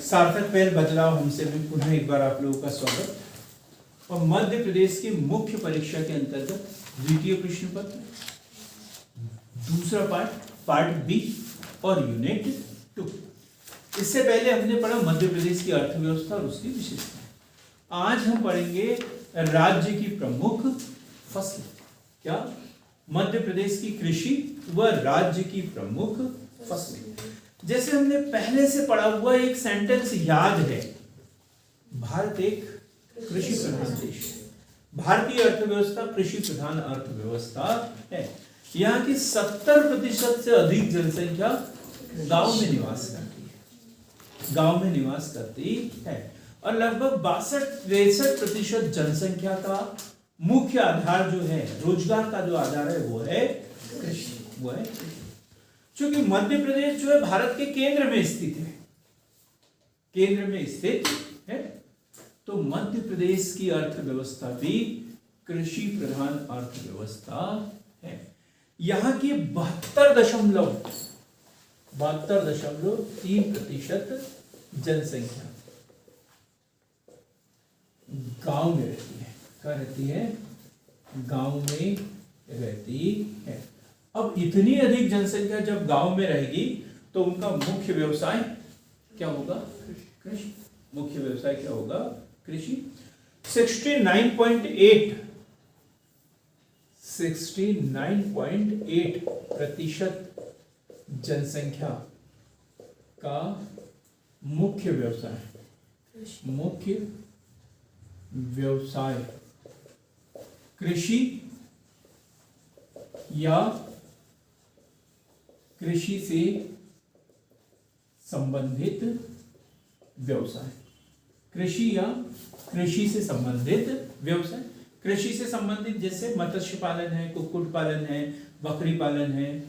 सार्थक पहल बदलाव हमसे में पुनः एक बार आप लोगों का स्वागत। और मध्य प्रदेश की मुख्य परीक्षा के अंतर्गत द्वितीय प्रश्न पत्र, दूसरा पार्ट बी और यूनिट 2। इससे पहले हमने पढ़ा मध्य प्रदेश की अर्थव्यवस्था और उसकी विशेषताएं। आज हम पढ़ेंगे राज्य की प्रमुख फसलें। क्या? मध्य प्रदेश की कृषि व राज्य की प्रमुख फसलें। जैसे हमने पहले से पढ़ा हुआ एक सेंटेंस याद है, भारत एक कृषि प्रधान देश है। भारतीय अर्थव्यवस्था कृषि प्रधान अर्थव्यवस्था है। यहाँ की 70% से अधिक जनसंख्या गांव में निवास करती है, गांव में निवास करती है। और लगभग 62-63% जनसंख्या का मुख्य आधार जो है, रोजगार का जो आधार है वो है कृषि, वो है। चूंकि मध्य प्रदेश जो है भारत के केंद्र में स्थित है, केंद्र में स्थित है, तो मध्य प्रदेश की अर्थव्यवस्था भी कृषि प्रधान अर्थव्यवस्था है। यहाँ की 72.3% जनसंख्या गांव में रहती है। क्या रहती है? गांव में रहती है। अब इतनी अधिक जनसंख्या जब गांव में रहेगी तो उनका मुख्य व्यवसाय क्या होगा? कृषि। मुख्य व्यवसाय क्या होगा? कृषि। 69.8% जनसंख्या का मुख्य व्यवसाय कृषि या कृषि से संबंधित व्यवसाय। कृषि या कृषि से संबंधित व्यवसाय। कृषि से संबंधित जैसे मत्स्य पालन है, कुक्कुट पालन है, बकरी पालन है,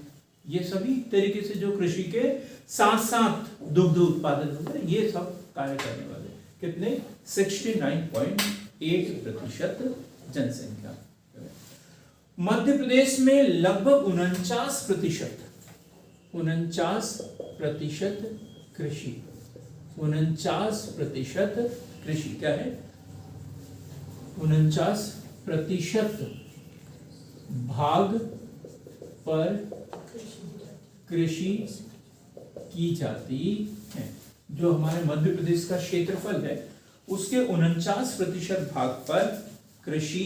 ये सभी तरीके से जो कृषि के साथ साथ दुग्ध उत्पादन होता है, ये सब कार्य करने वाले। कितने? 69.8% जनसंख्या। मध्य प्रदेश में लगभग 49% कृषि। 49% कृषि क्या है? 49% भाग पर कृषि की जाती है। जो हमारे मध्य प्रदेश का क्षेत्रफल है उसके 49% भाग पर कृषि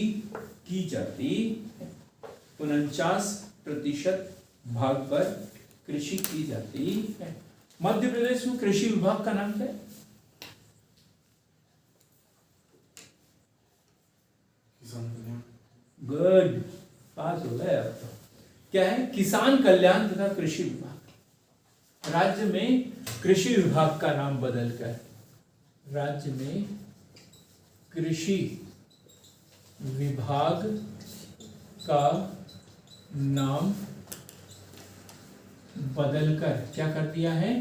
की जाती है। 49% भाग पर कृषि की जाती है। मध्य प्रदेश में कृषि विभाग का नाम क्या है? गुड, पास हो गए आप तो। क्या है? किसान कल्याण तथा कृषि विभाग। राज्य में कृषि विभाग का नाम बदलकर राज्य में कृषि विभाग का नाम बदलकर क्या कर दिया है?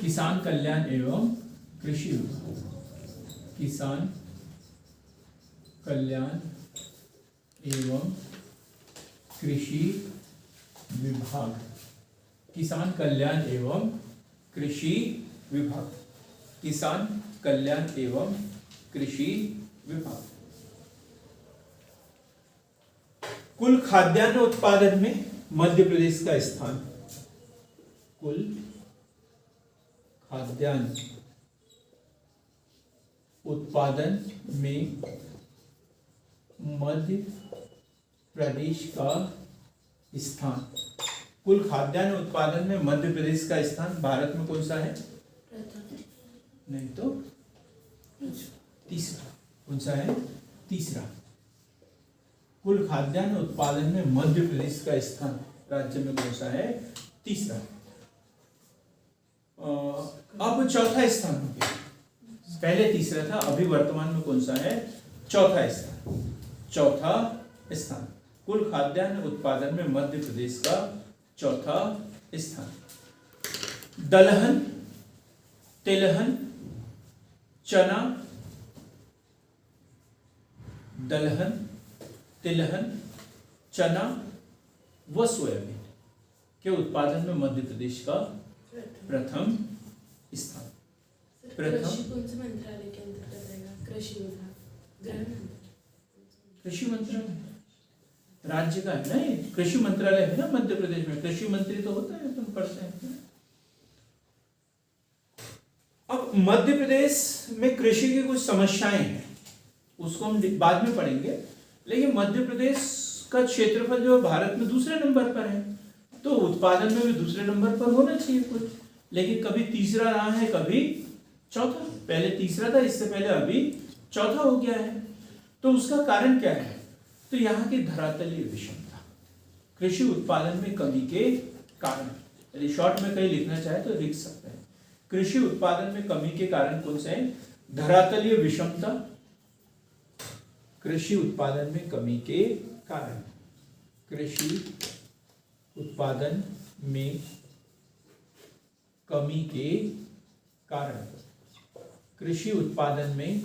किसान कल्याण एवं कृषि विभाग। किसान कल्याण एवं कृषि विभाग। किसान कल्याण एवं कृषि विभाग। किसान कल्याण एवं कृषि विभाग। कुल खाद्यान्न उत्पादन में मध्य प्रदेश का स्थान। कुल खाद्यान्न उत्पादन में मध्य प्रदेश का स्थान। कुल खाद्यान्न उत्पादन में मध्य प्रदेश का स्थान भारत में कौन सा है? नहीं तो तीसरा। कौन सा है? तीसरा। कुल खाद्यान्न उत्पादन में मध्य प्रदेश का स्थान राज्य में कौन सा है? तीसरा। अब चौथा स्थान हो गया। पहले तीसरा था, अभी वर्तमान में कौन सा है? चौथा स्थान। चौथा स्थान कुल खाद्यान्न उत्पादन में मध्य प्रदेश का चौथा स्थान। दलहन, तिलहन, चना, दलहन, तिलहन, चना व सोयाबीन के उत्पादन में मध्य प्रदेश का प्रथम स्थान। कृषि कौन से मंत्रालय के अंतर्गत रहेगा? कृषि विभाग, गृह मंत्रालय। कृषि मंत्रालय राज्य का है ना, ये कृषि मंत्रालय है ना मध्य प्रदेश में। कृषि मंत्री तो होता है, तुम पढ़ते हैं। अब मध्य प्रदेश में कृषि की कुछ समस्याएं हैं, उसको हम बाद में पढ़ेंगे। लेकिन मध्य प्रदेश का क्षेत्रफल जो भारत में दूसरे नंबर पर है, तो उत्पादन में भी दूसरे नंबर पर होना चाहिए कुछ, लेकिन कभी तीसरा रहा है, कभी चौथा। पहले तीसरा था, इससे पहले अभी चौथा हो गया है। तो उसका कारण क्या है? तो यहाँ की धरातलीय विषमता, कृषि उत्पादन में कमी के कारण। यदि शॉर्ट में कहीं लिखना चाहे तो लिख सकते हैं, कृषि उत्पादन में कमी के कारण कौन से हैं? धरातलीय विषमता, कृषि उत्पादन में कमी के कारण, कृषि उत्पादन में कमी के कारण, कृषि उत्पादन में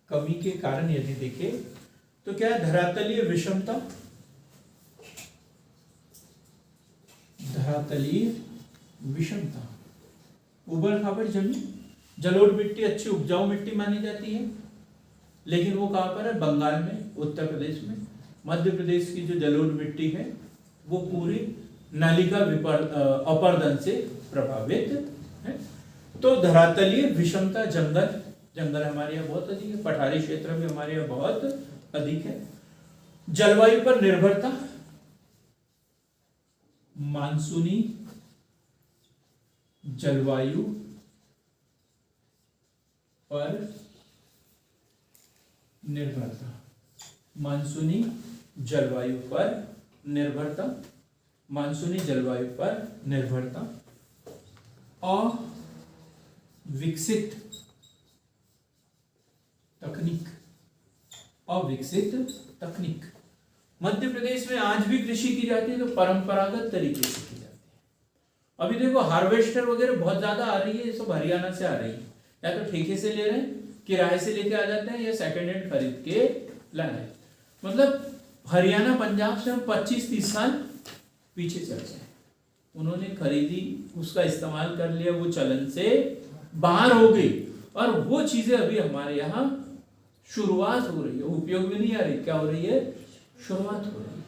कमी के कारण यदि देखें तो क्या है? धरातलीय विषमता, धरातलीय विषमता, उबड़ खाबड़ जमीन, जलोढ़ मिट्टी अच्छी उपजाऊ मिट्टी मानी जाती है, लेकिन वो कहाँ पर है? बंगाल में, उत्तर प्रदेश में। मध्य प्रदेश की जो जलोढ़ मिट्टी है वो पूरी नालिका अपरदन से प्रभावित है। तो धरातलीय विषमता, जंगल हमारे यहाँ बहुत अधिक है, पठारी क्षेत्र में हमारे यहाँ बहुत अधिक है। जलवायु पर निर्भरता, मानसूनी जलवायु पर निर्भरता, मानसूनी जलवायु पर निर्भरता, मानसूनी जलवायु पर निर्भरता। अविकसित तकनीक, अविकसित तकनीक। मध्य प्रदेश में आज भी कृषि की जाती है तो परंपरागत तरीके से की जाती है। अभी देखो हार्वेस्टर वगैरह बहुत ज्यादा आ रही है, ये सब हरियाणा से आ रही है, या तो ठेके से ले रहे हैं, किराए से लेके आ जाते हैं, या सेकंड हैंड खरीद के ला रहे हैं। मतलब हरियाणा पंजाब से हम 25-30 साल पीछे चल जाए। उन्होंने खरीदी, उसका इस्तेमाल कर लिया, वो चलन से बाहर हो गई, और वो चीजें अभी हमारे यहाँ शुरुआत हो रही है, उपयोग में नहीं आ रही। क्या हो रही है? शुरुआत हो रही है।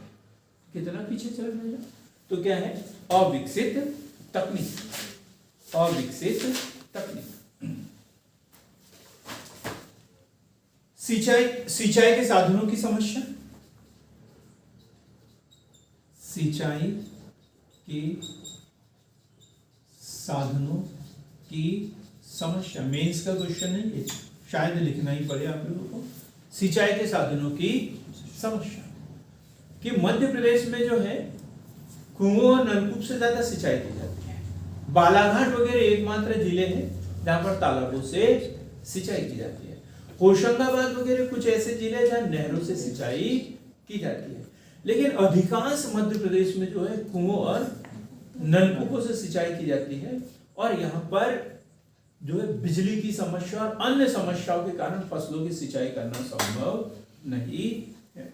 कितना पीछे चल रहे हैं? तो क्या है? अविकसित तकनीक, अविकसित तकनीक। सिंचाई के साधनों की समस्या, सिंचाई के साधनों की समस्या। मेंस का क्वेश्चन है ये, शायद लिखना ही पड़े आप लोगों को। सिंचाई के साधनों की समस्या कि मध्य प्रदेश में जो है कुओं और नलकूप से ज्यादा सिंचाई की जाती है। बालाघाट वगैरह एकमात्र जिले हैं जहां पर तालाबों से सिंचाई की जाती है। होशंगाबाद वगैरह कुछ ऐसे जिले जहां नहरों से सिंचाई की जाती है। लेकिन अधिकांश मध्य प्रदेश में जो है कुओं और नलकूपों से सिंचाई की जाती है, और यहाँ पर जो है बिजली की समस्या और अन्य समस्याओं के कारण फसलों की सिंचाई करना संभव नहीं है।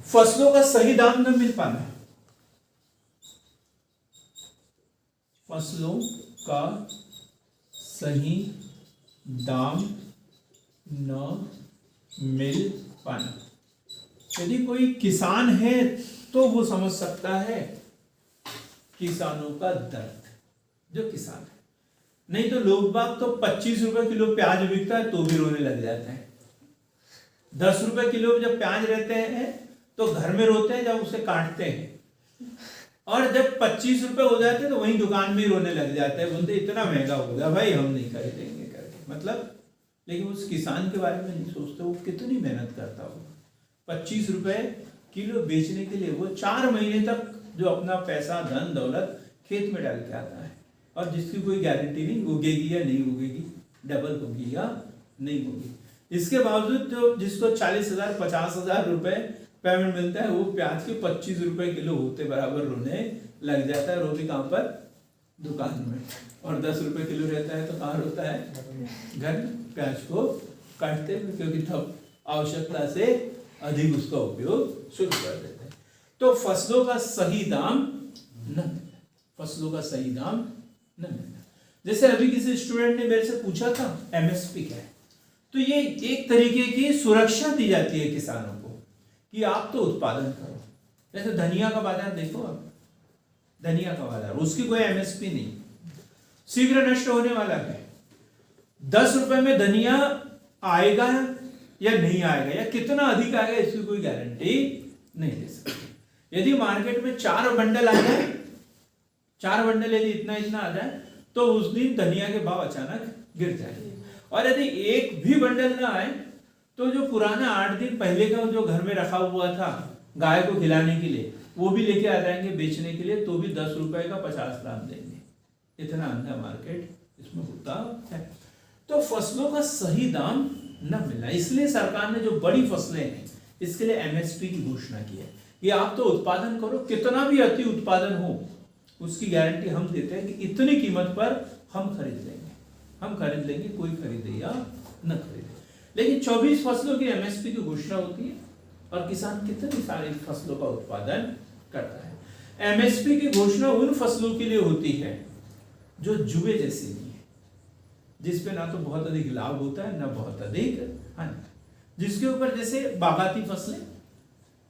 फसलों का सही दाम न मिल पाना, फसलों का सही दाम न मिल पाना। यदि कोई किसान है तो वो समझ सकता है किसानों का दर्द, जो किसान है। नहीं तो लोग बाग तो 25 रुपए किलो प्याज बिकता है तो भी रोने लग जाते हैं। 10 रुपए किलो जब प्याज रहते हैं तो घर में रोते हैं जब उसे काटते हैं, और जब 25 रुपए हो जाते हैं तो वहीं दुकान में ही रोने लग जाते हैं, बोलते इतना महंगा हो गया भाई, हम नहीं खरीदेंगे करके। मतलब लेकिन उस किसान के बारे में नहीं सोचते वो कितनी मेहनत करता होगा। 25 रुपए किलो बेचने के लिए वो 4 महीने तक जो अपना पैसा धन दौलत खेत में डाल के आता है, और जिसकी कोई गारंटी नहीं उगेगी या नहीं उगेगी, डबल होगी या नहीं होगी। इसके बावजूद जो जिसको 40,000 50,000 रुपए पेमेंट मिलता है, वो प्याज के 25 रुपए किलो होते बराबर रोने लग जाता है। वो भी कहाँ पर? दुकान में। और 10 रुपए किलो रहता है तो कहाँ रोता है? घर में। प्याज को काटते हैं क्योंकि तब आवश्यकता से अधिक उसका उपयोग शुरू कर देते हैं। तो फसलों का सही दाम न मिले, फसलों का सही दाम न मिलना। जैसे अभी किसी स्टूडेंट ने मेरे से पूछा था एमएसपी क्या है, तो ये एक तरीके की सुरक्षा दी जाती है किसानों को कि आप तो उत्पादन करो। जैसे धनिया का बाजार देखो आप, धनिया का बाजार, उसकी कोई एमएसपी नहीं, शीघ्र नष्ट होने वाला है। 10 रुपए में धनिया आएगा या नहीं आएगा, या कितना अधिक आएगा, इसकी कोई गारंटी नहीं दे सकते। यदि मार्केट में 4 बंडल आ जाए, 4 बंडल यदि इतना इतना आ जाए, तो उस दिन धनिया के भाव अचानक गिर जाएंगे। और यदि एक भी बंडल ना आए, तो जो पुराना 8 दिन पहले का जो घर में रखा हुआ था गाय को खिलाने के लिए, वो भी लेके आ जाएंगे बेचने के लिए, तो भी 10 रुपए का 50 ग्राम देंगे। इतना अंधा मार्केट इसमें होता है। तो फसलों का सही दाम न मिलना, इसलिए सरकार ने जो बड़ी फसलें हैं इसके लिए एमएसपी की घोषणा की है कि आप तो उत्पादन करो, कितना भी अति उत्पादन हो उसकी गारंटी हम देते हैं कि इतनी कीमत पर हम खरीद लेंगे, कोई खरीदे या न खरीदे। लेकिन 24 फसलों की एमएसपी की घोषणा होती है और किसान कितनी सारी फसलों का उत्पादन करता है। एमएसपी की घोषणा उन फसलों के लिए होती है जो जुए जैसी नहीं है, जिसपे ना तो बहुत अधिक लाभ होता है ना बहुत अधिक हानि, जिसके ऊपर जैसे बागाती फसलें,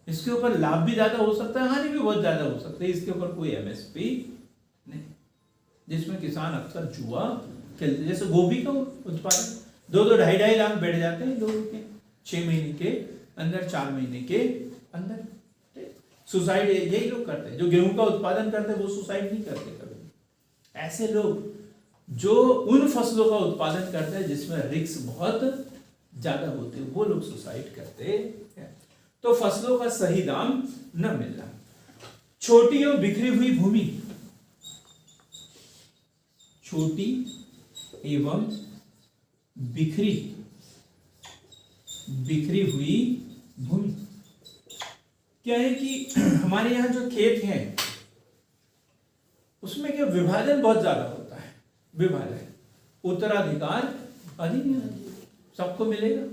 इसके ऊपर लाभ भी ज्यादा हो सकता है, हानि भी बहुत ज्यादा हो सकता है, इसके ऊपर कोई एमएसपी नहीं, जिसमें किसान अक्सर जुआ खेलते। जैसे गोभी का उत्पादन 2-2, 2.5 लाख बैठ जाते हैं लोगों के 6 महीने के अंदर, 4 महीने के अंदर। सुसाइड यही लोग करते हैं, जो गेहूं का उत्पादन करते हैं वो सुसाइड नहीं करते कभी। ऐसे लोग जो उन फसलों का उत्पादन करते हैं जिसमें रिस्क बहुत ज्यादा होते हैं, वो लोग सुसाइड करते हैं। तो फसलों का सही दाम न मिलना, छोटी और बिखरी हुई भूमि, छोटी एवं बिखरी हुई भूमि क्या है कि हमारे यहाँ जो खेत हैं उसमें क्या विभाजन बहुत ज्यादा होता है, विभाजन, उत्तराधिकार अधिकार सबको मिलेगा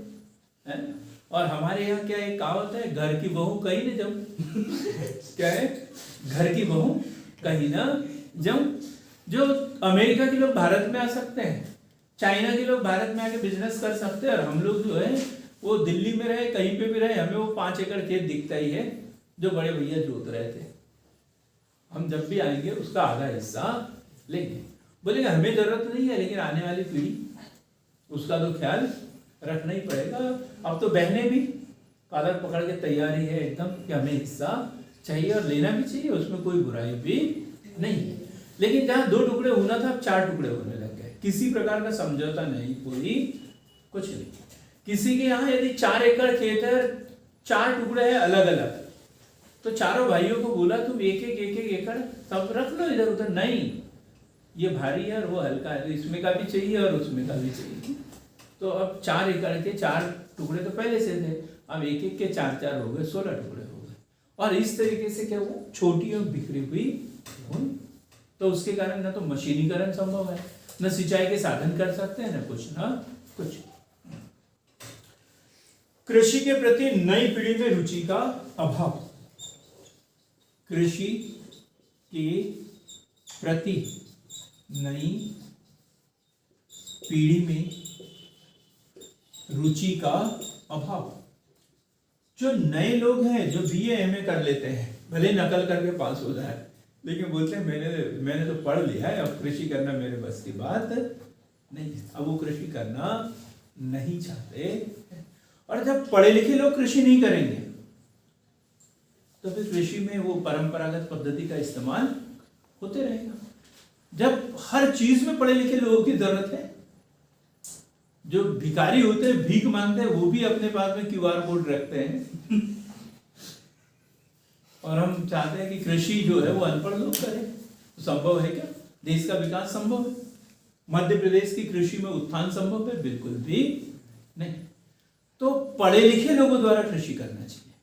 है। और हमारे यहाँ क्या एक कहावत है, घर की बहू कहीं न जम क्या है, घर की बहू कहीं ना जम। जो अमेरिका के लोग भारत में आ सकते हैं, चाइना के लोग भारत में आके बिजनेस कर सकते हैं, और हम लोग जो है वो दिल्ली में रहे, कहीं पे भी रहे, हमें वो 5 एकड़ खेत दिखता ही है जो बड़े भैया जोत रहे थे। हम जब भी आएंगे उसका आधा हिस्सा लेंगे, बोलेंगे हमें जरूरत नहीं है, लेकिन आने वाली पीढ़ी उसका तो ख्याल रखना ही पड़ेगा। अब तो बहनें भी कालर पकड़ के तैयारी है एकदम कि हमें हिस्सा चाहिए, और लेना भी चाहिए, उसमें कोई बुराई भी नहीं है। लेकिन जहां 2 टुकड़े होना था, अब 4 टुकड़े होने लग गए, किसी प्रकार का समझौता नहीं, कोई कुछ नहीं। किसी के यहाँ यदि 4 एकड़ खेत है, 4 टुकड़े हैं अलग अलग, तो चारों भाइयों को बोला तुम एक एक एकड़ सब रख लो इधर उधर, नहीं ये भारी है और वो हल्का है, तो इसमें का भी चाहिए और उसमें का भी चाहिए। तो अब 4 एकड़ के 4 टुकड़े तो पहले से थे, अब एक एक के 4-4 हो गए, 16 टुकड़े हो गए। और इस तरीके से क्या हुआ, छोटी और बिखरी हुई भूमि। तो उसके कारण ना तो मशीनीकरण संभव है, न सिंचाई के साधन कर सकते हैं, न कुछ ना कुछ। कृषि के प्रति नई पीढ़ी में रुचि का अभाव, कृषि के प्रति नई पीढ़ी में रुचि का अभाव। जो नए लोग हैं जो बीए एमए कर लेते हैं, भले नकल करके पास हो जाए, लेकिन बोलते हैं मैंने तो पढ़ लिया है, अब कृषि करना मेरे बस की बात नहीं, अब वो कृषि करना नहीं चाहते। और जब पढ़े लिखे लोग कृषि नहीं करेंगे तो फिर कृषि में वो परंपरागत पद्धति का इस्तेमाल होते रहेगा। जब हर चीज में पढ़े लिखे लोगों की जरूरत है, जो भिखारी होते हैं भीख मांगते हैं, वो भी अपने पास में क्यूआर कोड रखते हैं और हम चाहते हैं कि कृषि जो है वो अनपढ़ लोग करें, तो संभव है क्या? देश का विकास संभव है? मध्य प्रदेश की कृषि में उत्थान संभव है? बिल्कुल भी नहीं। तो पढ़े लिखे लोगों द्वारा कृषि करना चाहिए,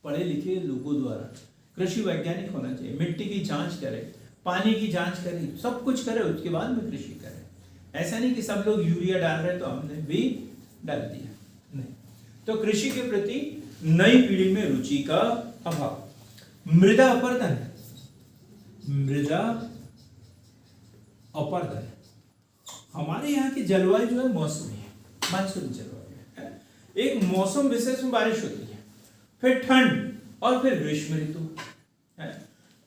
पढ़े लिखे लोगों द्वारा कृषि वैज्ञानिक होना चाहिए, मिट्टी की जांच करे, पानी की जांच करे, सब कुछ करे, उसके बाद में कृषि करे। ऐसा नहीं कि सब लोग यूरिया डाल रहे तो हमने भी डाल दिया, नहीं। तो कृषि के प्रति नई पीढ़ी में रुचि का अभाव। मृदा अपरदन, मृदा अपर्दन। हमारे यहाँ की जलवायु जो है मौसमी है, मानसूनी जलवायु है। एक मौसम विशेष में बारिश होती है, फिर ठंड और फिर ग्रीष्म ऋतु है।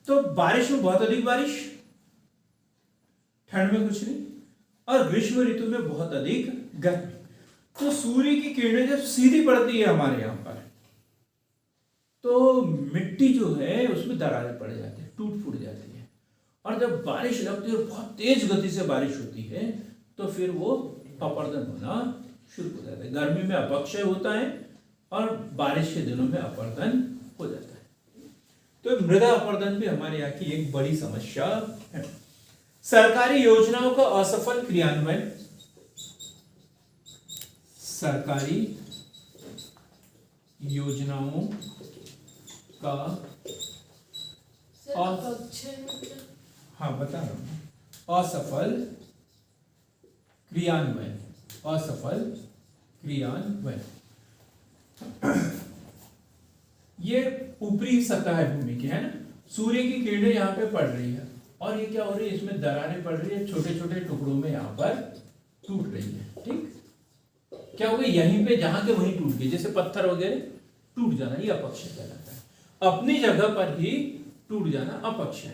तो बारिश में बहुत अधिक बारिश, ठंड में कुछ नहीं, और ग्रीष्म ऋतु में बहुत अधिक गर्मी। तो सूर्य की किरणें जब सीधी पड़ती है हमारे यहाँ पर, तो मिट्टी जो है उसमें दरारें पड़ जाती है, टूट फूट जाती है। और जब बारिश लगती है और बहुत तेज गति से बारिश होती है, तो फिर वो अपर्दन होना शुरू हो जाता है। गर्मी में अपक्षय होता है और बारिश के दिनों में अपर्दन हो जाता है। तो मृदा अपर्दन भी हमारे यहाँ की एक बड़ी समस्या है। सरकारी योजनाओं का असफल क्रियान्वयन, सरकारी योजनाओं का हाँ बता रहा हूं, असफल क्रियान्वयन, असफल क्रियान्वयन। ये ऊपरी सतह है भूमि की, है ना। सूर्य की किरणें यहाँ पे पड़ रही है और ये क्या हो रही है, इसमें दरारें पड़ रही है, छोटे छोटे टुकड़ों में यहाँ पर टूट रही है। ठीक, क्या हो गया, यहीं पे जहां के वहीं टूट गई, जैसे पत्थर वगैरह टूट जाना, ये अपक्षय कहलाता है। अपनी जगह पर ही टूट जाना अपक्षय।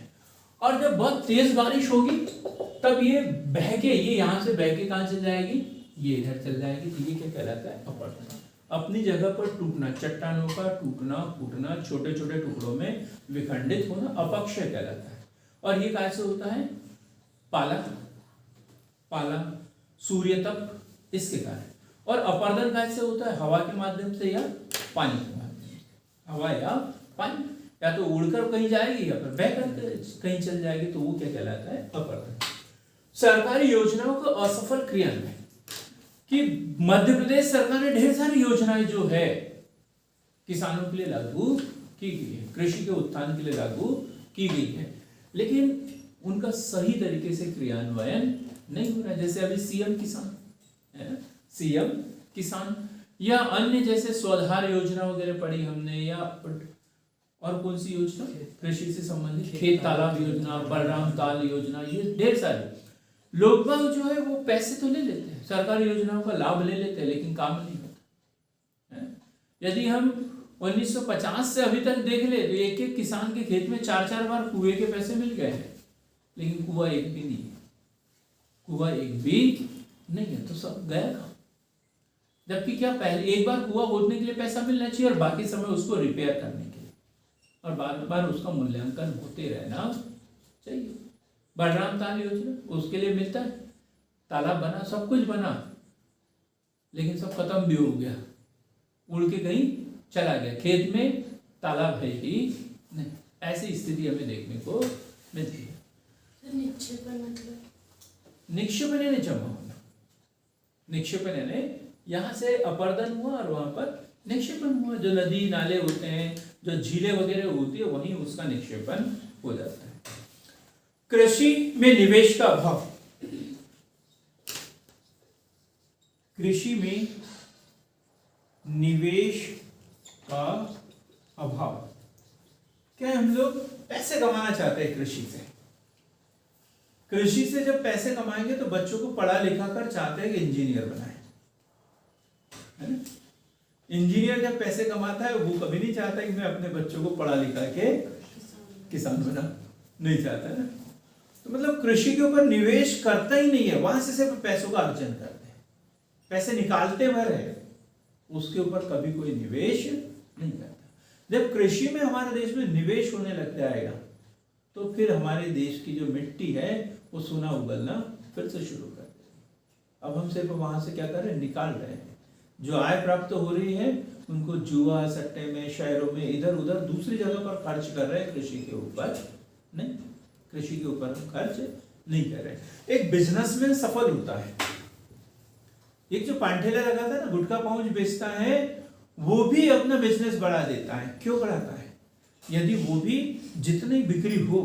और जब बहुत तेज बारिश होगी तब ये बह के, ये यहां से बह के कहां चल जाएगी, ये इधर चल जाएगी, तो ये क्या कहलाता है, अपर्दन। अपनी जगह पर टूटना, चट्टानों का टूटना फूटना, छोटे छोटे टुकड़ों में विखंडित होना अपक्षय कहलाता है। और ये कैसे होता है, पाला सूर्य तप, इसके कारण। और अपर्दन कैसे होता है, हवा के माध्यम से या पानी के माध्यम से, हवा या पानी, या तो उड़कर कहीं जाएगी या फिर बहकर कहीं चल जाएगी, तो वो क्या कहलाता है, अपर्दन। सरकारी योजनाओं का असफल क्रियान्वयन, कि मध्य प्रदेश सरकार ने ढेर सारी योजनाएं जो है किसानों के लिए लागू की गई है, कृषि के उत्थान के लिए लागू की गई है, लेकिन उनका सही तरीके से क्रियान्वयन नहीं हो रहा है। जैसे अभी सीएम किसान है ना, सीएम किसान, या अन्य जैसे स्वधार योजना वगैरह पढ़ी हमने, या और कौन सी योजना कृषि से संबंधित, खेत तालाब योजना, बलराम ताल योजना, ये ढेर सारे लोग जो है वो पैसे तो ले लेते हैं, सरकारी योजनाओं का लाभ ले लेते हैं, लेकिन काम नहीं होता। यदि हम 1950 से अभी तक देख ले तो एक एक किसान के खेत में 4-4 बार कुएं के पैसे मिल गए हैं, लेकिन कुआं एक भी नहीं है, कुआं एक भी नहीं है, तो सब गया काम। जबकि क्या पहले एक बार कुआं खोदने के लिए पैसा मिलना चाहिए और बाकी समय उसको रिपेयर करने के लिए, और बार बार उसका मूल्यांकन होते रहना चाहिए। बलराम ताल योजना, उसके लिए मिलता है, तालाब बना, सब कुछ बना, लेकिन सब खत्म भी हो गया, उड़ के कहीं चला गया, खेत में तालाब है ही नहीं। ऐसी स्थिति हमें देखने को मिलती है। निक्षेपण मतलब, निक्षेपण यानी जमा होना, निक्षेपण यानी यहाँ से अपर्दन हुआ और वहां पर निक्षेपण हुआ। जो नदी नाले होते हैं, जो झीलें वगैरह होती है, वहीं उसका निक्षेपण हो जाता है। कृषि में निवेश का अभाव, कृषि में निवेश का अभाव, क्या हम लोग पैसे कमाना चाहते हैं कृषि से, कृषि से जब पैसे कमाएंगे तो बच्चों को पढ़ा लिखा कर चाहते हैं कि इंजीनियर बनाए, है ना। इंजीनियर जब पैसे कमाता है वो कभी नहीं चाहता कि मैं अपने बच्चों को पढ़ा लिखा के किसान बना, नहीं चाहता है ना। तो मतलब कृषि के ऊपर निवेश करता ही नहीं है, वहां से सिर्फ पैसों का अर्जन करते हैं, पैसे निकालते भर है, उसके ऊपर कभी कोई निवेश नहीं करता। जब कृषि में हमारे देश में निवेश होने लग जाएगा तो फिर हमारे देश की जो मिट्टी है वो सोना उगलना फिर से शुरू कर देगी। अब हम सिर्फ वहां से क्या कर रहे हैं, निकाल रहे हैं। जो आय प्राप्त हो रही है उनको जुआ सट्टे में, शहरों में, इधर उधर दूसरी जगह पर खर्च कर रहे हैं, कृषि के ऊपर नहीं, कृषि के ऊपर हम खर्च नहीं कर रहे। एक बिजनेसमैन सफल होता है, एक जो पांठेला लगाता है ना, गुटखा पाउच बेचता है, वो भी अपना बिजनेस बढ़ा देता है। क्यों बढ़ाता है? यदि वो भी जितनी बिक्री हो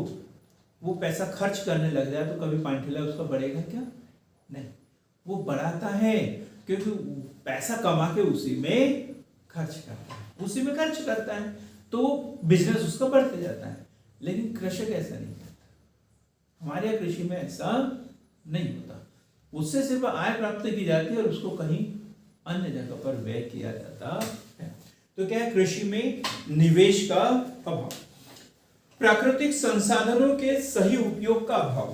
वो पैसा खर्च करने लग जाए तो कभी पांठेला उसका बढ़ेगा क्या? नहीं, वो बढ़ाता है क्योंकि पैसा कमा के उसी में खर्च करता है, उसी में खर्च करता है, तो बिजनेस उसका बढ़ते जाता है। लेकिन कृषक ऐसा नहीं करता, हमारे यहाँ कृषि में ऐसा नहीं होता। उससे सिर्फ आय प्राप्त की जाती है और उसको कहीं अन्य जगह पर व्यय किया जाता है। तो क्या है, कृषि में निवेश का अभाव, प्राकृतिक संसाधनों के सही उपयोग का अभाव,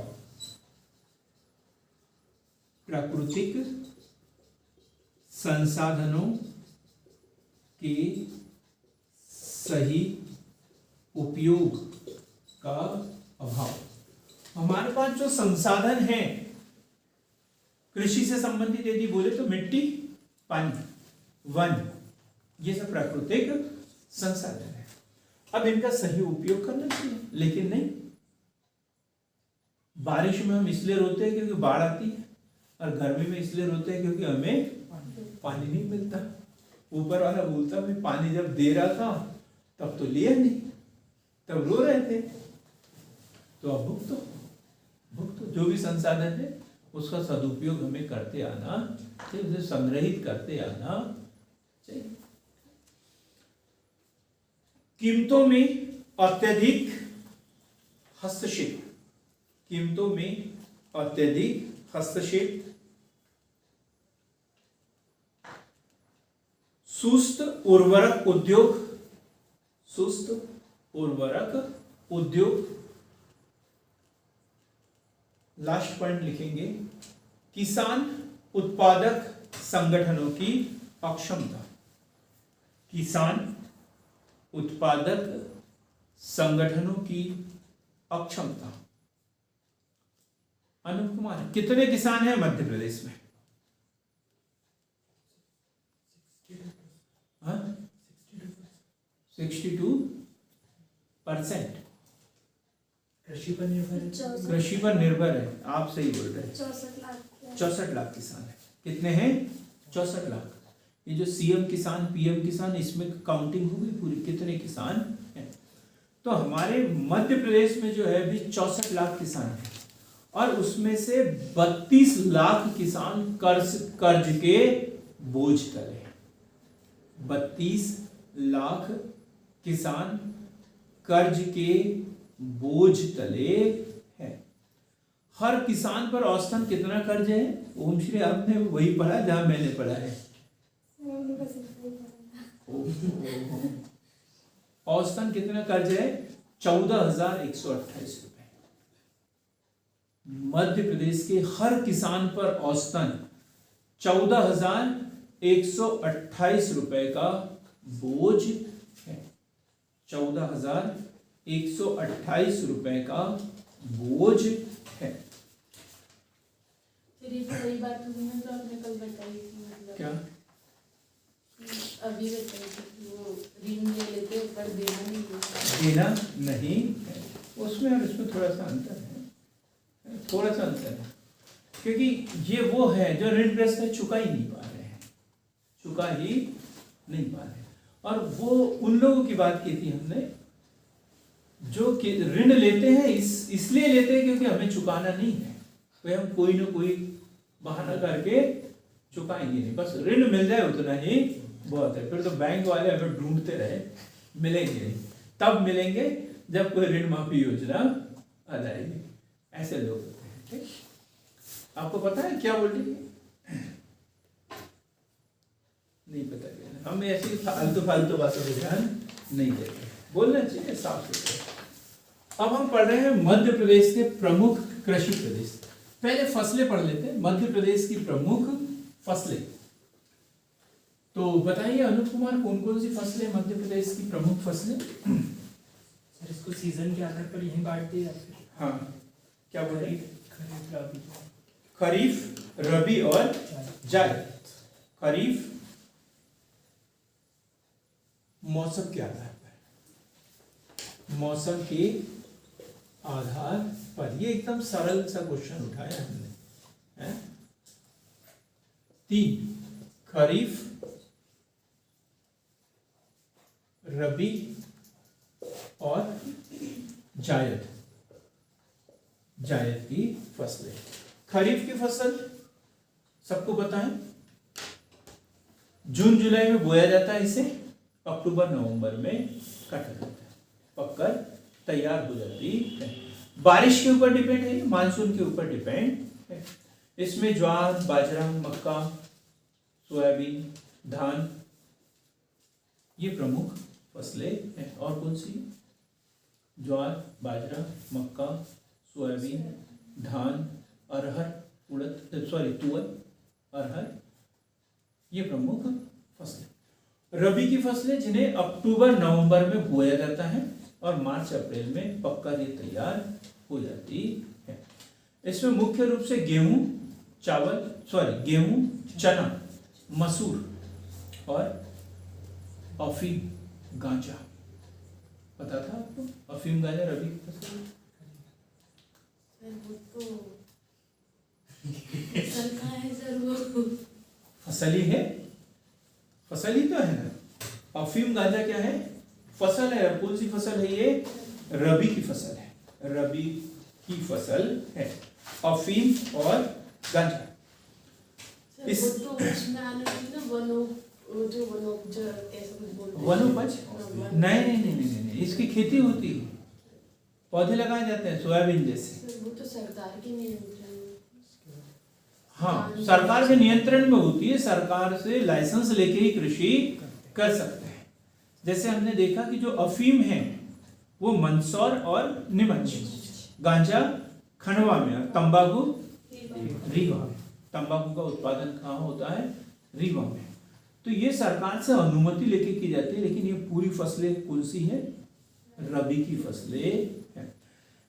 प्राकृतिक संसाधनों के सही उपयोग का अभाव। हमारे पास जो संसाधन है कृषि से संबंधित यदि बोले तो मिट्टी, पानी, वन, ये सब प्राकृतिक संसाधन है। अब इनका सही उपयोग करना चाहिए, लेकिन नहीं। बारिश में हम इसलिए रोते हैं क्योंकि बाढ़ आती है, और गर्मी में इसलिए रोते हैं क्योंकि हमें पानी नहीं मिलता। ऊपर वाला बोलता मैं पानी जब दे रहा था तब तो लिया नहीं, तब रो रहे थे। तो अब भुगतो जो भी संसाधन है उसका सदुपयोग हमें करते आना चाहिए, उसे संग्रहित करते आना चाहिए। कीमतों में अत्यधिक हस्तक्षेप, कीमतों में अत्यधिक हस्तक्षेप, सुस्त उर्वरक उद्योग, सुस्त उर्वरक उद्योग, लास्ट पॉइंट लिखेंगे, किसान उत्पादक संगठनों की अक्षमता, किसान उत्पादक संगठनों की अक्षमता। अनुप कुमार, कितने किसान हैं मध्य प्रदेश में? 62%। कृषि पर निर्भर है। कृषि पर निर्भर है, आप सही बोल रहे हैं। 64 लाख किसान है। कितने हैं? 64 लाख। ये जो सीएम किसान, पीएम किसान, इसमें काउंटिंग होगी पूरी, कितने किसान हैं। तो हमारे मध्य प्रदेश में जो है अभी 64 लाख किसान हैं, और उसमें से 32 लाख किसान कर्ज के बोझ तले हैं। 32 लाख किसान कर्ज के बोझ तले है। हर किसान पर औसतन कितना कर्ज है? ओम श्री, आपने वही पढ़ा जहां मैंने पढ़ा है। औसतन कितना कर्ज है? 14,128 रुपए। मध्य प्रदेश के हर किसान पर औसतन 14,128 रुपए का बोझ है। 14,128 रुपए का बोझ है। फिर ये वही बात हुई ना जो आपने कल बताई थी, मतलब क्या? अभी बताई थी कि वो ऋण ले लेते हैं पर देना नहीं है। देना नहीं है, उसमें और इसमें थोड़ा सा अंतर है, थोड़ा सा अंतर है। क्योंकि ये वो है जो ऋण ग्रस्त है, चुका ही नहीं पा रहे हैं, चुका ही नहीं पा रहे। और वो उन लोगों की बात की थी हमने जो कि ऋण लेते हैं, इसलिए लेते हैं क्योंकि हमें चुकाना नहीं है, तो हम कोई ना कोई बहाना करके चुकाएंगे नहीं, बस ऋण मिल जाए उतना ही बहुत है। फिर तो बैंक वाले हमें ढूंढते रहे, मिलेंगे नहीं। तब मिलेंगे जब कोई ऋण माफी योजना आ जाएगी। ऐसे लोग होते हैं। ठीक, आपको पता है क्या बोल रही है? नहीं पता, हम ऐसी फालतू बातों को ध्यान नहीं देते, बोलना चाहिए साफ सुथरा। अब हम पढ़ रहे हैं मध्य प्रदेश के प्रमुख कृषि प्रदेश। पहले फसलें पढ़ लेते हैं, मध्य प्रदेश की प्रमुख फसलें। तो बताइए अनुप कुमार, कौन कौन सी फसलें मध्य प्रदेश की प्रमुख फसलें? सर इसको सीजन के आधार पर यहीं बांट दिया फिर? हाँ, क्या बोल रही? खरीफ, रबी, खरीफ, रबी और जायद। खरीफ मौसम के आधार पर, मौसम के आधार पर। ये एकदम सरल सा क्वेश्चन उठाया हमने, है? 3 खरीफ, रबी और जायद, जायद की फसलें। खरीफ की फसल सबको बताएं, जून जुलाई में बोया जाता है, इसे अक्टूबर नवंबर में काटा जाता है, पककर तैयार हो जाती है। बारिश के ऊपर डिपेंड है, मानसून के ऊपर डिपेंड है। इसमें ज्वार, बाजरा, मक्का, सोयाबीन, धान ये प्रमुख फसलें हैं। और कौन सी? ज्वार, बाजरा, मक्का, सोयाबीन, धान, अरहर, उड़द, तुअर, अरहर ये प्रमुख फसलें। रबी की फसलें जिन्हें अक्टूबर नवंबर में बोया जाता है और मार्च अप्रैल में पककर ये तैयार हो जाती है। इसमें मुख्य रूप से गेहूं, चना, मसूर और अफीम, गांजा। पता था आपको? अफीम, गांजा रबी की फसल है। वो तो फसल का है सर, वो फसल ही है, फसल ही तो है ना। अफीम, गांजा क्या है? फसल है। और कौन सी फसल है ये? रबी की फसल है, रबी की फसल है अफीम और गांजा। सर, वो तो उसमें आना चाहिए ना, वनोपज ऐसा कुछ बोलते हैं। वनोपज? हाँ, नहीं, इसकी खेती होती है, पौधे लगाए जाते हैं सोयाबीन जैसे। सर, वो तो सरकार के नियंत्रण में। हाँ, सरकार के नियंत्रण में होती है, सरकार से लाइसेंस लेके ही कृषि कर सकते हैं। जैसे हमने देखा कि जो अफीम है वो मंदसौर और नीमच, गांजा खंडवा में, और तंबाकू रीवा में। तंबाकू का उत्पादन कहाँ होता है? रीवा में। तो ये सरकार से अनुमति लेके की जाती है, लेकिन ये पूरी फसलें कौन सी है? रबी की फसलें हैं।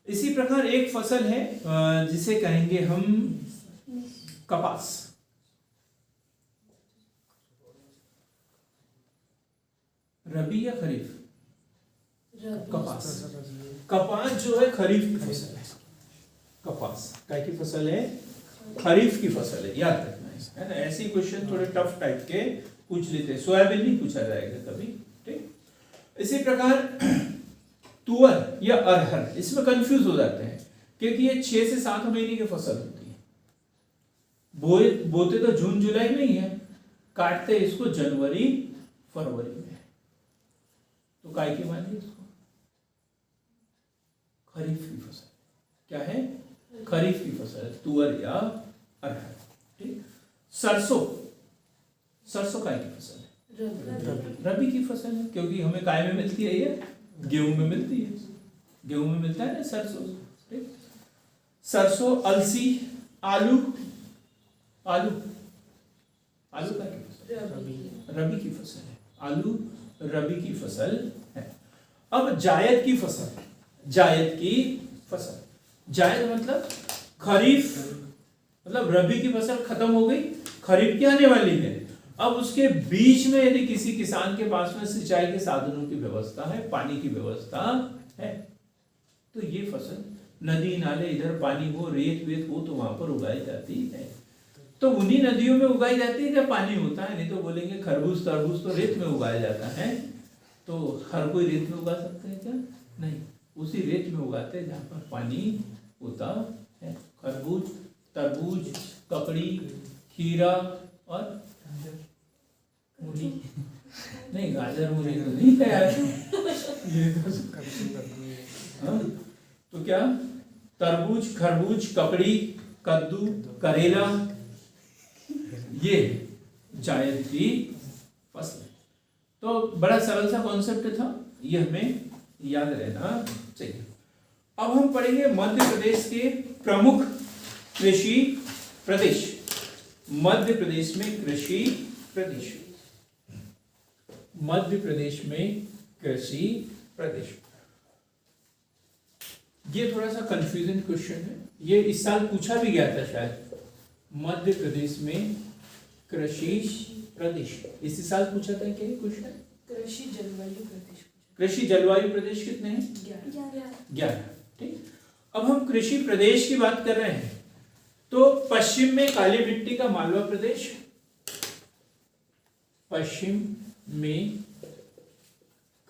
इसी प्रकार एक फसल है जिसे कहेंगे हम कपास। रबी या खरीफ? कपास। कपास जो है खरीफ की फसल है। कपास काय की फसल है? खरीफ की फसल है, याद रखना है ना। ऐसे क्वेश्चन थोड़े टफ टाइप के पूछ लेते हैं, सोयाबीन नहीं पूछा जाएगा कभी, ठीक। इसी प्रकार तुअर या अरहर, इसमें कंफ्यूज हो जाते हैं क्योंकि ये 6 से 7 महीने की फसल होती है। बोते तो जून जुलाई में ही है, काटते इसको जनवरी फरवरी में। तो काय की मानिए इसको? खरीफ की फसल। क्या है? खरीफ की फसल, तुअर या अरहर, ठीक। सरसों, सरसों काय की फसल है? रबी की फसल है, क्योंकि हमें काय में मिलती है? ये गेहूं में मिलती है, गेहूं में मिलता है ना सरसों, ठीक। सरसों, अलसी, आलू, आलू आलू काय की फसल? रबी की फसल है। आलू रबी की फसल है। अब जायद की फसल, जायद की फसल। जायद मतलब खरीफ, मतलब रबी की फसल खत्म हो गई, खरीफ की आने वाली है। अब उसके बीच में यदि किसी किसान के पास में सिंचाई के साधनों की व्यवस्था है, पानी की व्यवस्था है, तो ये फसल, नदी नाले इधर पानी हो, रेत वेत हो, तो वहां पर उगाई जाती है। तो उन्हीं नदियों में उगाई जाती है जब पानी होता है, नहीं तो बोलेंगे खरबूज तरबूज तो रेत में उगाया जाता है। तो हर कोई रेत में उगा सकते हैं क्या? नहीं, उसी रेत में उगाते हैं जहाँ पर पानी होता है। खरबूज, तरबूज, ककड़ी, खीरा और मूली नहीं, गाजर मूली तो नहीं है यार। ये तो क्या? तरबूज, खरबूज, ककड़ी, कद्दू, करेला, ये जायद की फसल। तो बड़ा सरल सा कॉन्सेप्ट था, ये हमें याद रहना चाहिए। अब हम पढ़ेंगे मध्य प्रदेश के प्रमुख कृषि प्रदेश। मध्य प्रदेश में कृषि प्रदेश, मध्य प्रदेश में कृषि प्रदेश। ये थोड़ा सा कंफ्यूजिंग क्वेश्चन है, ये इस साल पूछा भी गया था शायद। मध्य प्रदेश में कृषि प्रदेश, इसी साल पूछा था क्या क्वेश्चन? कृषि जलवायु प्रदेश। कृषि जलवायु प्रदेश कितने हैं? 11, ठीक। अब हम कृषि प्रदेश की बात कर रहे हैं, तो पश्चिम में काली मिट्टी का मालवा प्रदेश, पश्चिम में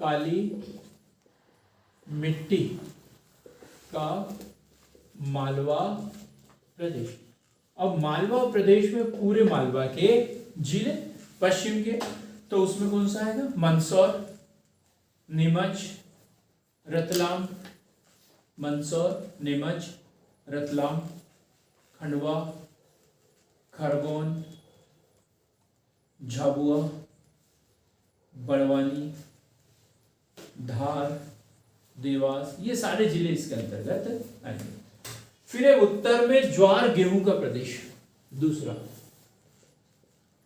काली मिट्टी का मालवा प्रदेश। अब मालवा प्रदेश में पूरे मालवा के जिले पश्चिम के, तो उसमें कौन सा आएगा? मंदसौर, नीमच, रतलाम, मंदसौर, नीमच, रतलाम, खंडवा, खरगोन, झाबुआ, बड़वानी, धार, देवास, ये सारे जिले इसके अंतर्गत आएंगे। फिर है उत्तर में ज्वार गेहूं का प्रदेश, दूसरा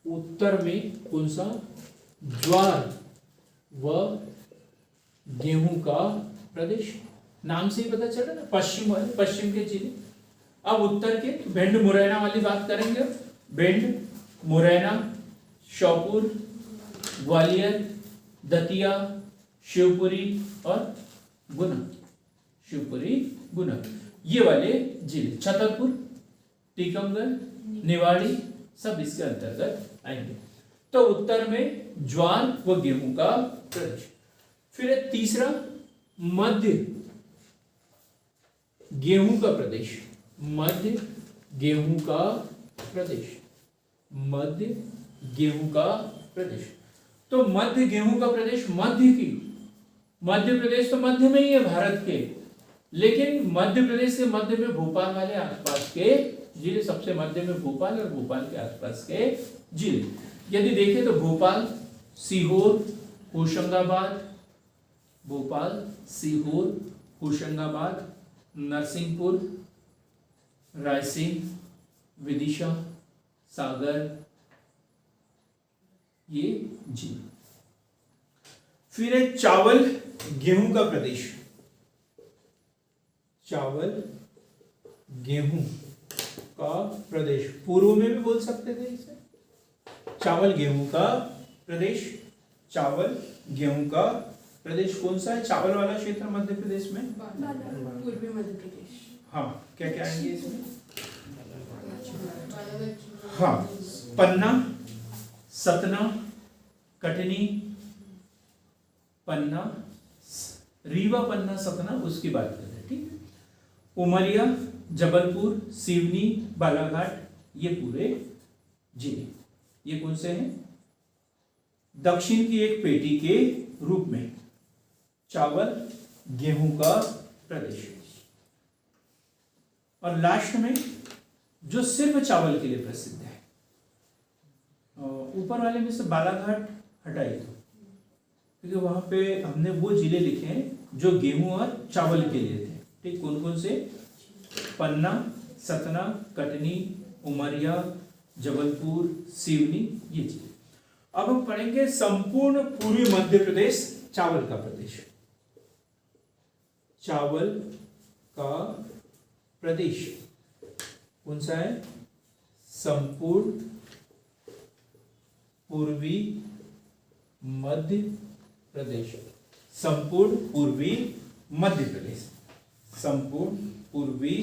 उत्तर में कौन सा, ज्वार व गेहूं का प्रदेश, नाम से ही पता चल रहा है ना, पश्चिम वाले, पश्चिम के जिले। अब उत्तर के भिंड मुरैना वाली बात करेंगे, भिंड, मुरैना, श्योपुर, ग्वालियर, दतिया, शिवपुरी और गुना, शिवपुरी, गुना, ये वाले जिले, छतरपुर, टीकमगढ़, निवाड़ी, सब इसके अंतर्गत आएंगे। तो उत्तर में ज्वार व गेहूं का प्रदेश। फिर है तीसरा मध्य गेहूं का प्रदेश, मध्य गेहूं का प्रदेश, मध्य गेहूं का प्रदेश। तो मध्य गेहूं का प्रदेश, मध्य की, मध्य प्रदेश तो मध्य में ही है भारत के, लेकिन मध्य प्रदेश के मध्य में भोपाल वाले आसपास के जिले, सबसे मध्य में भोपाल और भोपाल के आसपास के जिले। यदि देखें तो भोपाल, सीहोर, होशंगाबाद, भोपाल, सीहोर, होशंगाबाद, नरसिंहपुर, रायसेन, विदिशा, सागर, ये जिले। फिर है चावल गेहूं का प्रदेश, चावल गेहूं का प्रदेश, पूर्व में भी बोल सकते थे इसे, चावल गेहूं का प्रदेश, चावल गेहूं का प्रदेश कौन सा है, चावल वाला क्षेत्र मध्य प्रदेश में, पूर्वी मध्य प्रदेश। हाँ, क्या क्या आएंगे इसमें, हाँ, पन्ना, सतना, कटनी, पन्ना, रीवा, पन्ना, सतना, उसकी बात कर रहे हैं, ठीक है। उमरिया, जबलपुर, सिवनी, बालाघाट, ये पूरे जिले, ये कौन से हैं, दक्षिण की एक पेटी के रूप में चावल गेहूं का प्रदेश। और लास्ट में जो सिर्फ चावल के लिए प्रसिद्ध है, ऊपर वाले में से बालाघाट हटाइए तो, क्योंकि वहां पे हमने वो जिले लिखे हैं जो गेहूं और चावल के लिए थे, ठीक। कौन कौन से, पन्ना, सतना, कटनी, उमरिया, जबलपुर, सिवनी, ये जिले। अब हम पढ़ेंगे संपूर्ण पूर्वी मध्य प्रदेश चावल का प्रदेश, चावल का प्रदेश कौन सा है, संपूर्ण पूर्वी मध्य प्रदेश, संपूर्ण पूर्वी मध्य प्रदेश, संपूर्ण पूर्वी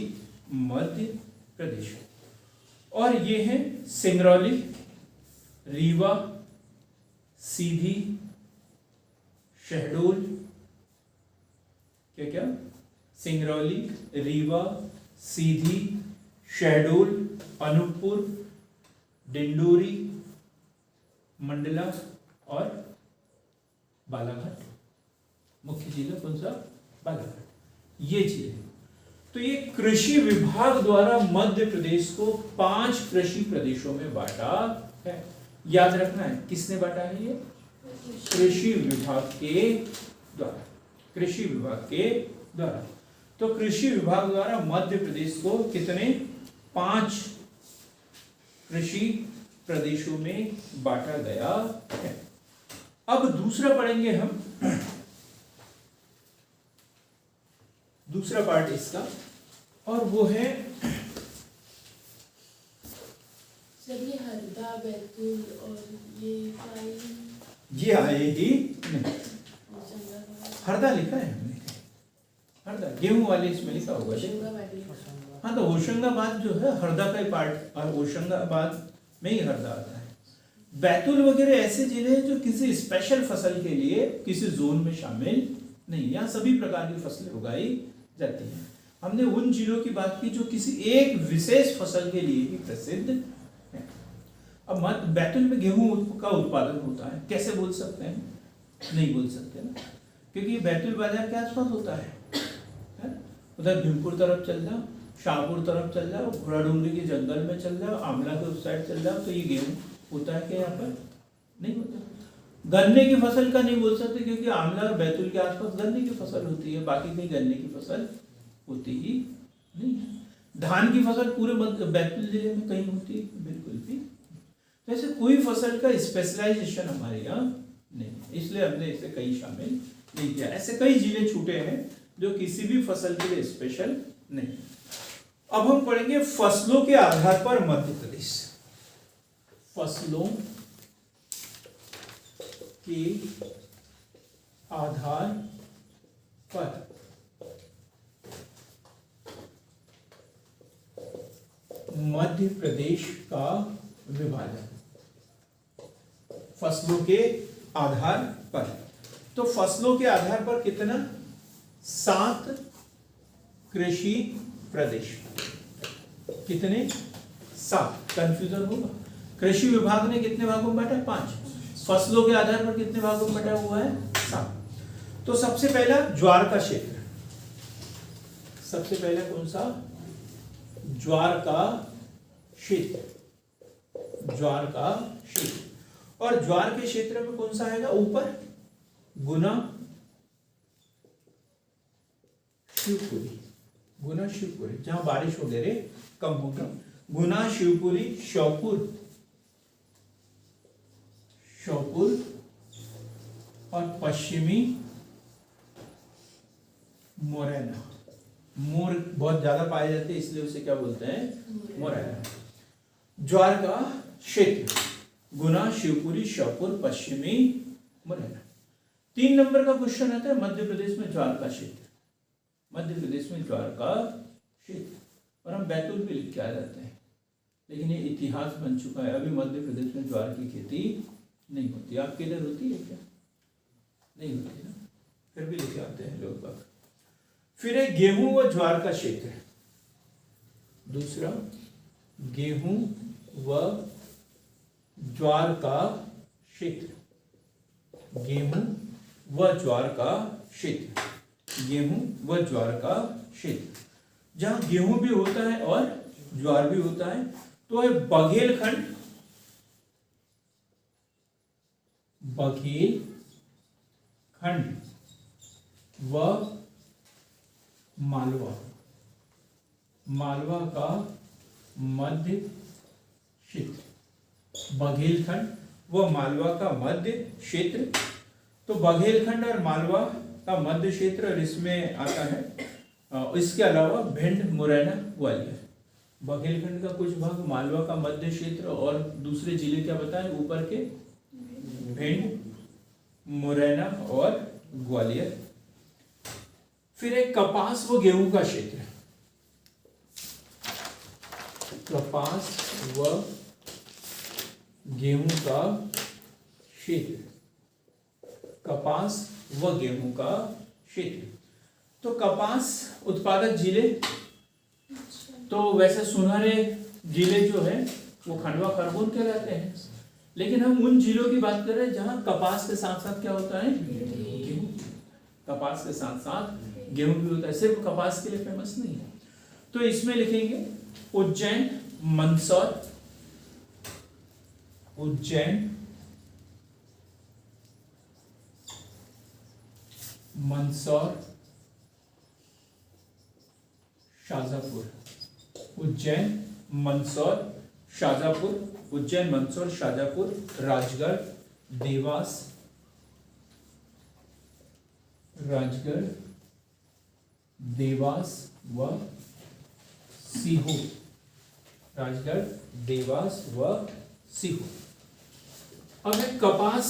मध्य प्रदेश। और ये है सिंगरौली, रीवा, सीधी, शहडोल, क्या क्या, सिंगरौली, रीवा, सीधी, शहडोल, अनूपपुर, डिंडोरी, मंडला और बालाघाट। मुख्य जिला कौन सा, बालाघाट, ये जिले। तो ये कृषि विभाग द्वारा मध्य प्रदेश को 5 कृषि प्रदेशों में बांटा है। याद रखना है, किसने बांटा है ये, कृषि विभाग के द्वारा, कृषि विभाग के द्वारा। तो कृषि विभाग द्वारा मध्य प्रदेश को कितने, 5 कृषि प्रदेशों में बांटा गया है। अब दूसरा पढ़ेंगे हम, दूसरा पार्ट इसका, और वो है सर ये हरदा, बैतूल और ये आएगी नहीं, हरदा लिखा है हमने, हरदा गेहूं वाले इसमें लिखा होगा। हाँ, तो होशंगाबाद जो है हरदा का ही पार्ट, और होशंगाबाद में ही हरदा आता है। बैतूल वगैरह ऐसे जिले हैं जो किसी स्पेशल फसल के लिए किसी जोन में शामिल नहीं, यहाँ सभी प्रकार की फसलें उगाई जाती हैं। हमने उन जिलों की बात की जो किसी एक विशेष फसल के लिए ही प्रसिद्ध है। अब बैतूल में गेहूं का उत्पादन होता है, कैसे बोल सकते हैं, नहीं बोल सकते ना, क्योंकि बैतूल बाजार के आसपास होता है। उधर भीमपुर तरफ चल जाओ, शाहपुर तरफ चल जाओ, घोड़ा डूंगरी के जंगल में चल जाओ, आमला के उस साइड चल जाओ, तो ये गेहूं होता है क्या यहाँ पर? नहीं होता। गन्ने की फसल का नहीं बोल सकते क्योंकि आमला और बैतूल के आसपास गन्ने की फसल होती है, बाकी कहीं गन्ने की फसल होती ही नहीं है। धान की फसल पूरे बैतूल जिले में कहीं होती है? बिल्कुल भी। तो ऐसे कोई फसल का स्पेशलाइजेशन हमारे यहाँ नहीं है, इसलिए हमने इसे कहीं शामिल नहीं किया। ऐसे कई जिले छूटे हैं जो किसी भी फसल के लिए स्पेशल नहीं। अब हम पढ़ेंगे फसलों के आधार पर मध्य प्रदेश। फसलों के आधार पर मध्य प्रदेश का विभाजन। फसलों के आधार पर, तो फसलों के आधार पर कितना? 7 कृषि प्रदेश। कितने? 7। कंफ्यूजन होगा। कृषि विभाग ने कितने भागों में बांटा? 5। फसलों के आधार पर कितने भागों में बटा हुआ है? 7। तो सबसे पहला ज्वार का क्षेत्र। सबसे पहले कौन सा? ज्वार का क्षेत्र। ज्वार का क्षेत्र। और ज्वार के क्षेत्र में कौन सा आएगा ऊपर? गुना शिवपुरी। गुना शिवपुरी, जहां बारिश वगैरह कम होगा। गुना, शिवपुरी, श्योपुर और पश्चिमी मुरैना। मोर बहुत ज्यादा पाए जाते हैं इसलिए उसे क्या बोलते हैं? मुरैना। ज्वार का क्षेत्र गुना, शिवपुरी, श्योपुर, पश्चिमी मुरैना। 3 नंबर का क्वेश्चन आता है मध्य प्रदेश में ज्वार का क्षेत्र। मध्य प्रदेश में ज्वार का क्षेत्र, और हम बैतूल भी लिख के आ जाते हैं, लेकिन ये इतिहास बन चुका है। अभी मध्य प्रदेश में ज्वार की खेती नहीं होती। आपके इधर होती है क्या? नहीं होती ना, फिर भी लिखे आते हैं लोग बाग। फिर है गेहूं व ज्वार का क्षेत्र। दूसरा, गेहूं व ज्वार का क्षेत्र। गेहूं व ज्वार का क्षेत्र। गेहूं व ज्वार का क्षेत्र। जहां गेहूं भी होता है और ज्वार भी होता है, तो है बघेलखंड। बघेलखंड व मालवा। मालवा का मध्य क्षेत्र। बघेलखंड व मालवा का मध्य क्षेत्र। तो बघेलखंड और मालवा का मध्य क्षेत्र, और इसमें आता है इसके अलावा भिंड, मुरैना, ग्वालियर। बघेलखंड का कुछ भाग, मालवा का मध्य क्षेत्र, और दूसरे जिले क्या बताएं ऊपर के? भिंड, मुरैना और ग्वालियर। फिर एक कपास व गेहूं का क्षेत्र। कपास व गेहूं का क्षेत्र। कपास व गेहूं का क्षेत्र। तो कपास उत्पादक जिले, तो वैसे सुनहरे जिले जो है वो खंडवा, खरगोन कहलाते हैं, लेकिन हम उन जिलों की बात कर रहे हैं जहां कपास के साथ साथ क्या होता है? गेहूं। कपास के साथ साथ गेहूं भी होता है, सिर्फ कपास के लिए फेमस नहीं है। तो इसमें लिखेंगे उज्जैन, मंदसौर, उज्जैन, मंदसौर, शाजापुर। उज्जैन, मंदसौर, शाजापुर। उज्जैन, मंदसौर, शाजापुर, राजगढ़, देवास, राजगढ़, देवास व सीहोर। राजगढ़, देवास व सीहोर। अब है कपास।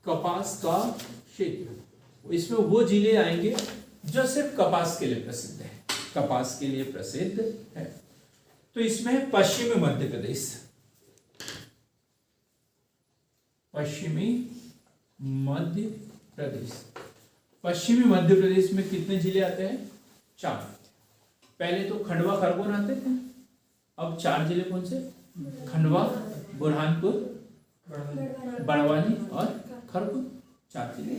कपास का क्षेत्र, इसमें वो जिले आएंगे जो सिर्फ कपास के लिए प्रसिद्ध है। कपास के लिए प्रसिद्ध है। तो इसमें पश्चिमी मध्य प्रदेश। पश्चिमी मध्य प्रदेश। पश्चिमी मध्य प्रदेश में कितने जिले आते हैं? 4। पहले तो खंडवा, खरगोन आते थे, अब 4 जिले कौन से? खंडवा, बुरहानपुर, बड़वानी और खरगोन। 4 जिले।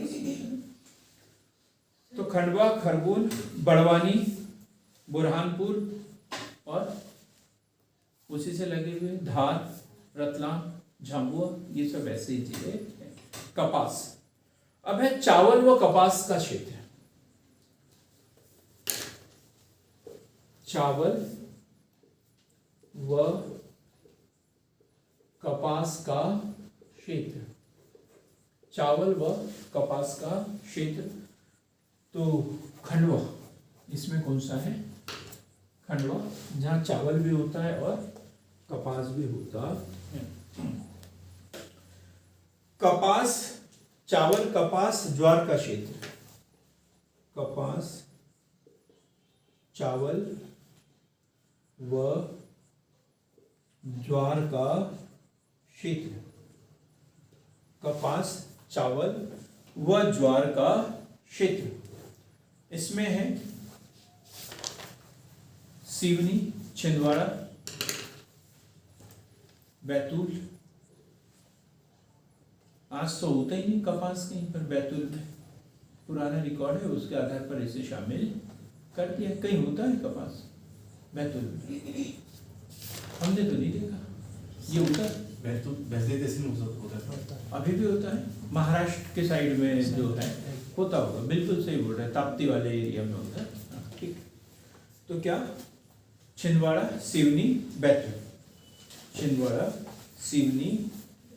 तो खंडवा, खरगोन, बड़वानी, बुरहानपुर और उसी से लगे हुए धार, रतलाम, झाबुआ, ये सब ऐसे ही जिले हैं। कपास, अब है चावल व कपास का क्षेत्र। चावल व कपास का क्षेत्र, चावल व कपास का क्षेत्र। तो खंडवा इसमें कौन सा है? खंडवा, जहां चावल भी होता है और कपास भी होता है। कपास, चावल, कपास, ज्वार का क्षेत्र। कपास, चावल व ज्वार का क्षेत्र। कपास, चावल व ज्वार का क्षेत्र। इसमें है सिवनी, छिंदवाड़ा, बैतूल। आज तो होता ही नहीं कपास कहीं पर बैतूल में, पुराना रिकॉर्ड है उसके आधार पर इसे शामिल कर दिया। कहीं होता है कपास बैतूल में? हमने तो नहीं देखा। ये होता है बैतूल जैसे होता है, अभी भी होता है। महाराष्ट्र के साइड में जो है होता होगा, बिल्कुल सही बोल रहे हैं, ताप्ती वाले एरिया में होता है। हाँ, ठीक। तो क्या? छिंदवाड़ा, सिवनी, बैतूल। छिंदवाड़ा, सिवनी,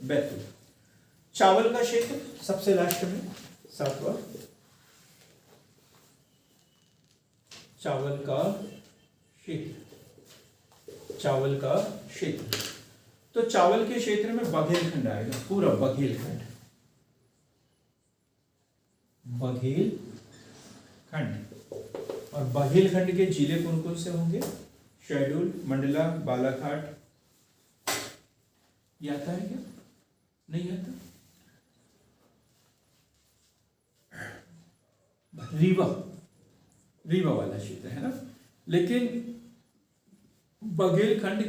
बैतूल। चावल का क्षेत्र सबसे लास्ट में, सातवां, चावल का क्षेत्र। चावल का क्षेत्र, तो चावल के क्षेत्र में बघेलखंड आएगा, पूरा बघेलखंड। बघेलखंड, और बघेलखंड के जिले कौन कौन से होंगे? शहडोल, मंडला, बालाघाट। ये आता है क्या? नहीं आता। रीवा, रीवा वाला क्षेत्र है ना। लेकिन बघेलखंड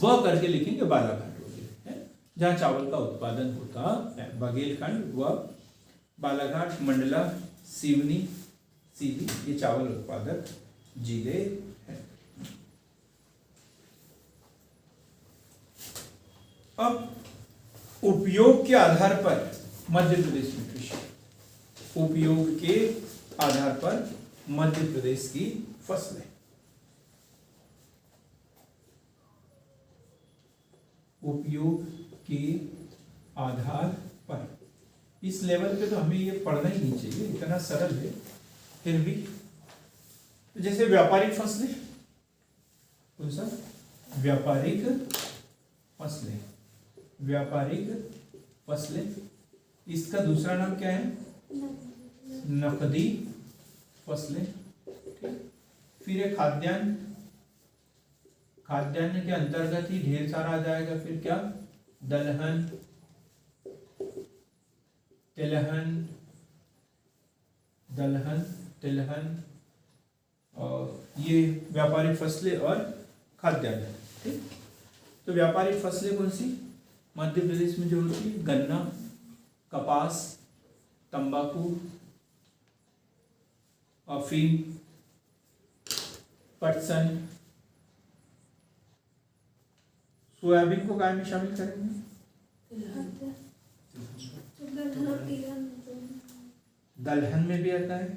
व करके लिखेंगे, बालाघाट हो गया है, जहां चावल का उत्पादन होता है। बघेलखंड व बालाघाट, मंडला, सिवनी, सीधी, ये चावल उत्पादक जिले हैं। अब उपयोग के आधार पर मध्य प्रदेश में कृषि, उपयोग के आधार पर मध्य प्रदेश की फसलें। उपयोग के आधार पर, इस लेवल पे तो हमें ये पढ़ना ही नहीं चाहिए, इतना सरल है, फिर भी। तो जैसे व्यापारिक फसलें, कौन सा? व्यापारिक फसलें। व्यापारिक फसलें, इसका दूसरा नाम क्या है? नकदी फसलें। ठीक। फिर है खाद्यान्न। खाद्यान्न के अंतर्गत ही ढेर सारा आ जाएगा। फिर क्या? दलहन, तिलहन, दलहन, तिलहन, और ये व्यापारिक फसलें और खाद्यान्न। ठीक। तो व्यापारिक फसलें कौन सी मध्य प्रदेश में जो होती है? गन्ना, कपास, तंबाकू, अफीम, पटसन। सोयाबीन को काय में शामिल करेंगे? दलहन में भी आता है,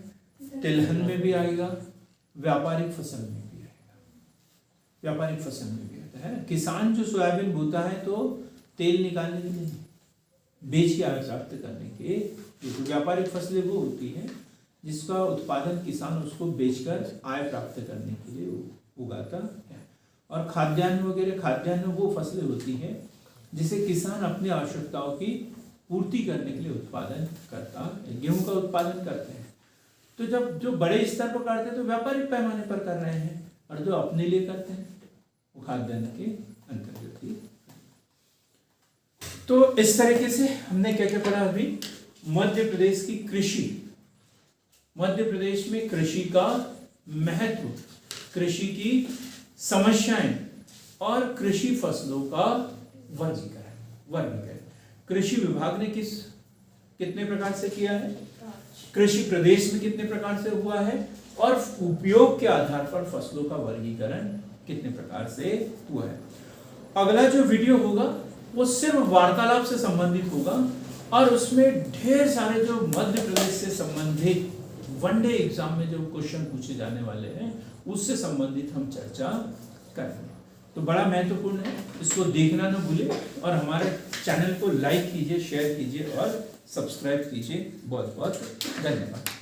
तिलहन में भी आएगा, व्यापारिक फसल में भी आएगा। व्यापारिक फसल में भी आता है। किसान जो सोयाबीन बोता है तो तेल निकालने के लिए, बेच के आय प्राप्त करने के। तो व्यापारिक फसलें वो होती है जिसका उत्पादन किसान उसको बेचकर आय प्राप्त करने के लिए उगाता है। और खाद्यान्न वगैरह, खाद्यान्न वो फसलें होती हैं जिसे किसान अपनी आवश्यकताओं की पूर्ति करने के लिए उत्पादन करता है। गेहूं का उत्पादन करते हैं तो जब जो बड़े स्तर पर करते हैं तो व्यापारिक पैमाने पर कर रहे हैं, और जो अपने लिए करते हैं वो खाद्यान्न के अंतर्गत ही। तो इस तरीके से हमने क्या क्या पढ़ा अभी? मध्य प्रदेश की कृषि, मध्य प्रदेश में कृषि का महत्व, कृषि की समस्याएं और कृषि फसलों का वर्गीकरण। कृषि विभाग ने कितने प्रकार से किया है? कृषि प्रदेश में कितने प्रकार से हुआ है और उपयोग के आधार पर फसलों का वर्गीकरण कितने प्रकार से हुआ है। अगला जो वीडियो होगा वो सिर्फ वार्तालाप से संबंधित होगा और उसमें ढेर सारे जो मध्य प्रदेश से संबंधित वनडे एग्जाम में जो क्वेश्चन पूछे जाने वाले हैं उससे संबंधित हम चर्चा करेंगे। तो बड़ा महत्वपूर्ण है, इसको देखना ना भूले और हमारे चैनल को लाइक कीजिए, शेयर कीजिए और सब्सक्राइब कीजिए। बहुत बहुत धन्यवाद।